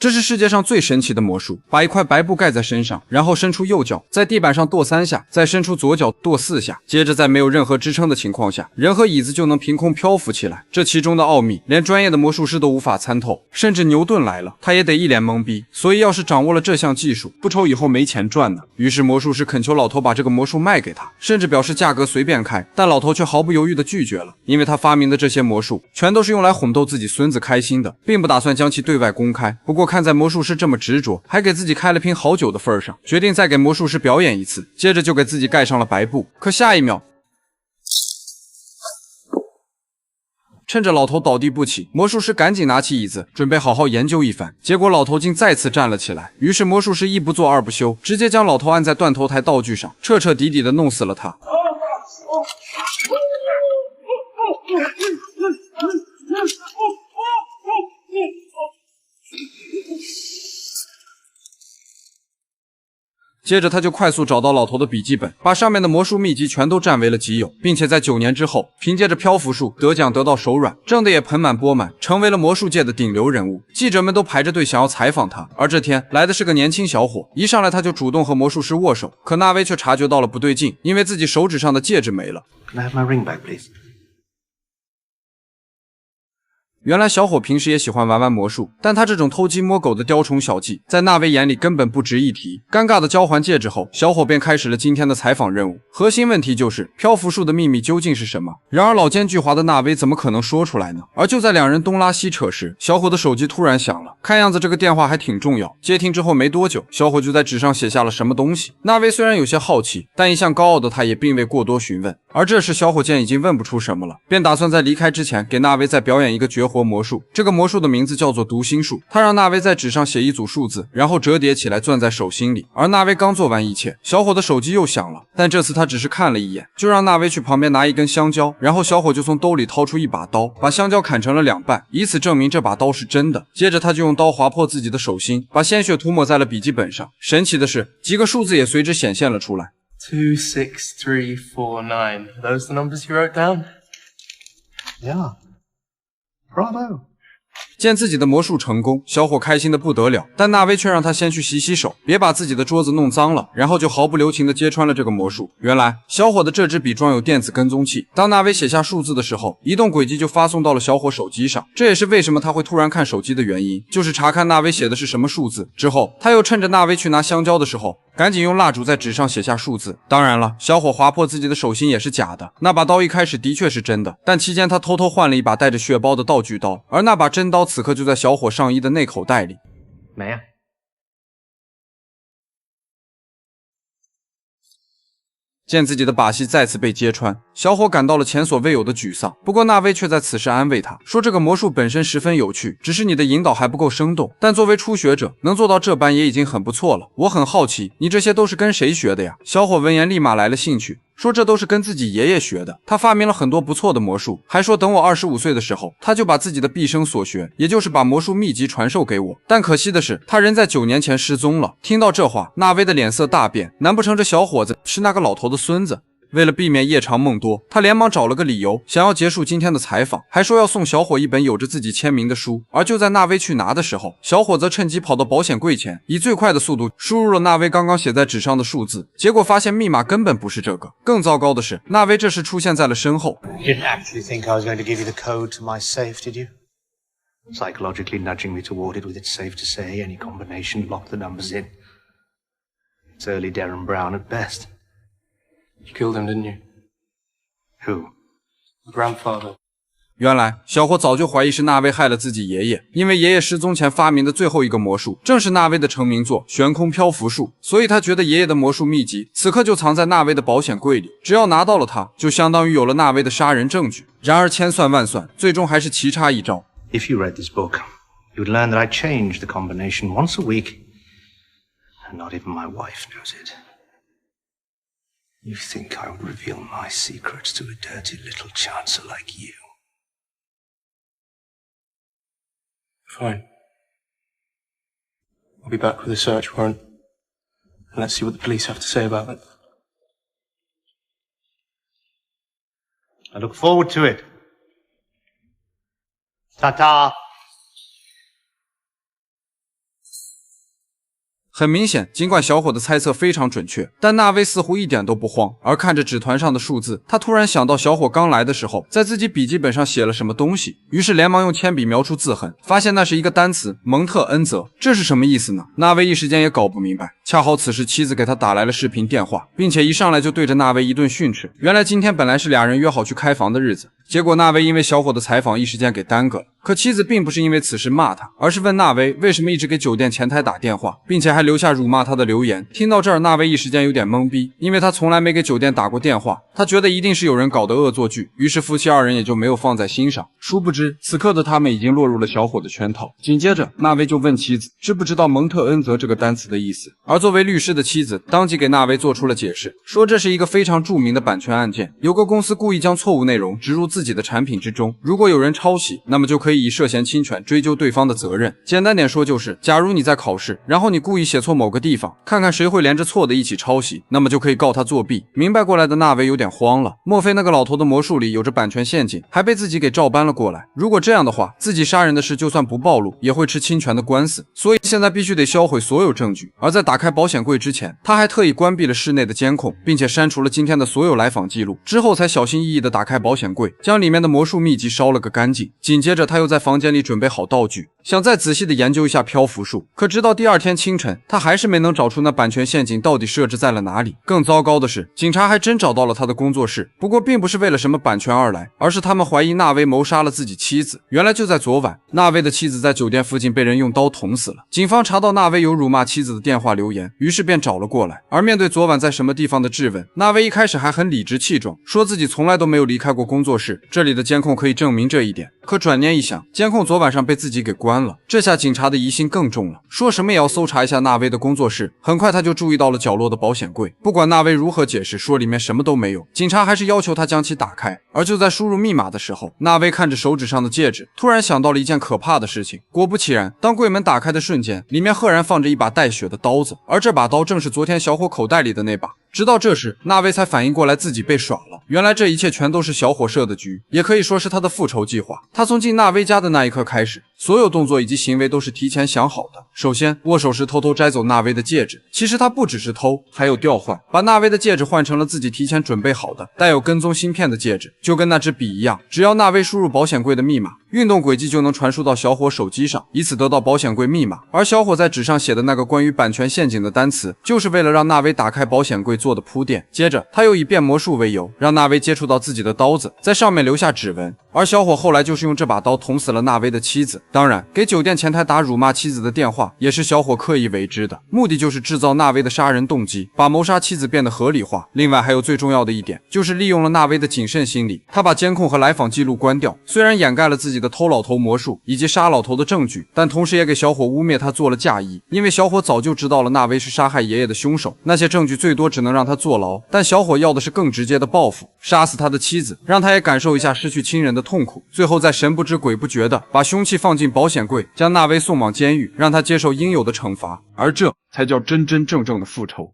这是世界上最神奇的魔术，把一块白布盖在身上，然后伸出右脚，在地板上跺3下，再伸出左脚跺4下，接着在没有任何支撑的情况下，人和椅子就能凭空漂浮起来。这其中的奥秘，连专业的魔术师都无法参透，甚至牛顿来了，他也得一脸懵逼。所以要是掌握了这项技术，不愁以后没钱赚呢。于是魔术师恳求老头把这个魔术卖给他，甚至表示价格随便开，但老头却毫不犹豫地拒绝了，因为他发明的这些魔术全都是用来哄逗自己孙子开心的，并不打算将其对外公开。不过看在魔术师这么执着，还给自己开了瓶好酒的份上，决定再给魔术师表演一次，接着就给自己盖上了白布。可下一秒，趁着老头倒地不起，魔术师赶紧拿起椅子，准备好好研究一番。结果老头竟再次站了起来，于是魔术师一不做二不休，直接将老头按在断头台道具上，彻彻底底的弄死了他。接着他就快速找到老头的笔记本，把上面的魔术秘籍全都占为了己有，并且在9年之后，凭借着漂浮术得奖得到手软，挣得也盆满钵满，成为了魔术界的顶流人物。记者们都排着队想要采访他，而这天来的是个年轻小伙，一上来他就主动和魔术师握手，可纳威却察觉到了不对劲，因为自己手指上的戒指没了。Can I have my ring back, please? 原来小伙平时也喜欢玩魔术，但他这种偷鸡摸狗的雕虫小技，在纳威眼里根本不值一提。尴尬的交还戒指后，小伙便开始了今天的采访任务。核心问题就是漂浮术的秘密究竟是什么？然而老奸巨猾的纳威怎么可能说出来呢？而就在两人东拉西扯时，小伙的手机突然响了，看样子这个电话还挺重要。接听之后没多久，小伙就在纸上写下了什么东西。纳威虽然有些好奇，但一向高傲的他也并未过多询问。而这时小伙见已经问不出什么了，便打算在离开之前给纳威再表演一个绝活魔术。这个魔术的名字叫做读心术。他让纳威在纸上写一组数字，然后折叠起来攥在手心里。而纳威刚做完一切，小伙的手机又响了，但这次他只是看了一眼，就让纳威去旁边拿一根香蕉，然后小伙就从兜里掏出一把刀，把香蕉砍成了2半，以此证明这把刀是真的。接着他就用刀划破自己的手心，把鲜血涂抹在了笔记本上。神奇的是，几个数字也随之显现了出来。26349. Those the numbers you wrote down? Yeah. Bravo. 见自己的魔术成功，小伙开心的不得了，但纳威却让他先去洗洗手，别把自己的桌子弄脏了，然后就毫不留情的揭穿了这个魔术。原来小伙的这支笔装有电子跟踪器，当纳威写下数字的时候，移动轨迹就发送到了小伙手机上。这也是为什么他会突然看手机的原因，就是查看纳威写的是什么数字。之后他又趁着纳威去拿香蕉的时候，赶紧用蜡烛在纸上写下数字。当然了，小伙划破自己的手心也是假的，那把刀一开始的确是真的，但期间他偷偷换了一把带着血包的道具刀，而那把真刀此刻就在小伙上衣的内口袋里。没啊。见自己的把戏再次被揭穿，小伙感到了前所未有的沮丧。不过纳威却在此时安慰他，说这个魔术本身十分有趣，只是你的引导还不够生动，但作为初学者能做到这般也已经很不错了。我很好奇，你这些都是跟谁学的呀？小伙闻言立马来了兴趣，说这都是跟自己爷爷学的，他发明了很多不错的魔术，还说等我25岁的时候，他就把自己的毕生所学，也就是把魔术秘籍传授给我。但可惜的是，他人在9年前失踪了。听到这话，纳威的脸色大变，难不成这小伙子是那个老头的孙子？为了避免夜长梦多，他连忙找了个理由，想要结束今天的采访，还说要送小伙一本有着自己签名的书。而就在纳威去拿的时候，小伙则趁机跑到保险柜前，以最快的速度输入了纳威刚刚写在纸上的数字，结果发现密码根本不是这个。更糟糕的是，纳威这时出现在了身后。 You didn't actually think I was going to give you the code to my safe, did you? Psychologically nudging me toward it with it's safe to say any combination, lock the numbers in. It's early Darren Brown at best. You killed him, didn't you? Who? The grandfather. 原来小伙早就怀疑是纳威害了自己爷爷，因为爷爷失踪前发明的最后一个魔术正是纳威的成名作悬空漂浮术，所以他觉得爷爷的魔术秘籍此刻就藏在纳威的保险柜里，只要拿到了它，就相当于有了纳威的杀人证据。然而千算万算，最终还是棋差一招。 If you read this book, you would learn that I change the combination once a week, and not even my wife knows it. You think I would reveal my secrets to a dirty little chancer like you? Fine. I'll be back with a search warrant, and let's see what the police have to say about it. I look forward to it. Ta-ta! 很明显，尽管小伙的猜测非常准确，但纳威似乎一点都不慌。而看着纸团上的数字，他突然想到小伙刚来的时候在自己笔记本上写了什么东西，于是连忙用铅笔描出字痕，发现那是一个单词蒙特恩泽。这是什么意思呢？纳威一时间也搞不明白。恰好此时妻子给他打来了视频电话，并且一上来就对着纳威一顿训斥。原来今天本来是俩人约好去开房的日子，结果纳威因为小伙的采访一时间给耽搁了。可妻子并不是因为此事骂他，而是问纳威为什么一直给酒店前台打电话，并且还留下辱骂他的留言。听到这儿，纳威一时间有点懵逼，因为他从来没给酒店打过电话，他觉得一定是有人搞的恶作剧，于是夫妻二人也就没有放在心上。殊不知此刻的他们已经落入了小伙的圈套。紧接着纳威就问妻子知不知道蒙特恩泽这个单词的意思，而作为律师的妻子当即给纳威做出了解释，说这是一个非常著名的版权案件，有个公司故意将错误内容植入自己的产品之中，如果有人抄袭，那么就可以以涉嫌侵权追究对方的责任。简单点说就是，假如你在考试，然后你故意写错某个地方，看看谁会连着错的一起抄袭，那么就可以告他作弊。明白过来的纳威有点慌了，莫非那个老头的魔术里有着版权陷阱，还被自己给照搬了过来？如果这样的话，自己杀人的事就算不暴露，也会吃侵权的官司，所以现在必须得销毁所有证据。而在打开保险柜之前，他还特意关闭了室内的监控，并且删除了今天的所有来访记录，之后才小心翼翼地打开保险柜，将里面的魔术秘籍烧了个干净。紧接着他又在房间里准备好道具，想再仔细地研究一下漂浮术，可直到第二天清晨，他还是没能找出那版权陷阱到底设置在了哪里。更糟糕的是，警察还真找到了他的工作室，不过并不是为了什么版权而来，而是他们怀疑纳威谋杀了自己妻子。原来就在昨晚，纳威的妻子在酒店附近被人用刀捅死了。警方查到纳威有辱骂妻子的电话留言，于是便找了过来。而面对昨晚在什么地方的质问，纳威一开始还很理直气壮，说自己从来都没有离开过工作室，这里的监控可以证明这一点。可转念一想，监控昨晚上被自己给关了，这下警察的疑心更重了，说什么也要搜查一下纳威的工作室。很快他就注意到了角落的保险柜，不管纳威如何解释，说里面什么都没有，警察还是要求他将其打开。而就在输入密码的时候，纳威看着手指上的戒指，突然想到了一件可怕的事情。果不其然，当柜门打开的瞬间，里面赫然放着一把带血的刀子，而这把刀正是昨天小伙口袋里的那把。直到这时，纳威才反应过来自己被耍了，原来这一切全都是小伙设的局，也可以说是他的复仇计划。他从进纳威家的那一刻开始，所有动作以及行为都是提前想好的。首先，握手时偷偷摘走纳威的戒指，其实他不只是偷，还有调换，把纳威的戒指换成了自己提前准备好的带有跟踪芯片的戒指，就跟那支笔一样，只要纳威输入保险柜的密码，运动轨迹就能传输到小伙手机上，以此得到保险柜密码。而小伙在纸上写的那个关于版权陷阱的单词，就是为了让纳威打开保险柜做的铺垫。接着他又以变魔术为由，让纳威接触到自己的刀子，在上面留下指纹。而小伙后来就是用这把刀捅死了纳威的妻子。当然，给酒店前台打辱骂妻子的电话也是小伙刻意为之的，目的就是制造纳威的杀人动机，把谋杀妻子变得合理化。另外还有最重要的一点，就是利用了纳威的谨慎心理，他把监控和来访记录关掉，虽然掩盖了自己的偷老头魔术以及杀老头的证据，但同时也给小伙污蔑他做了嫁衣。因为小伙早就知道了纳威是杀害爷爷的凶手，那些证据最多只能让他坐牢，但小伙要的是更直接的报复，杀死他的妻子，让他也感受一下失去亲人的痛苦，最后再神不知鬼不觉的把凶器放进保险柜，将纳威送往监狱，让他接受应有的惩罚。而这才叫真真正正的复仇。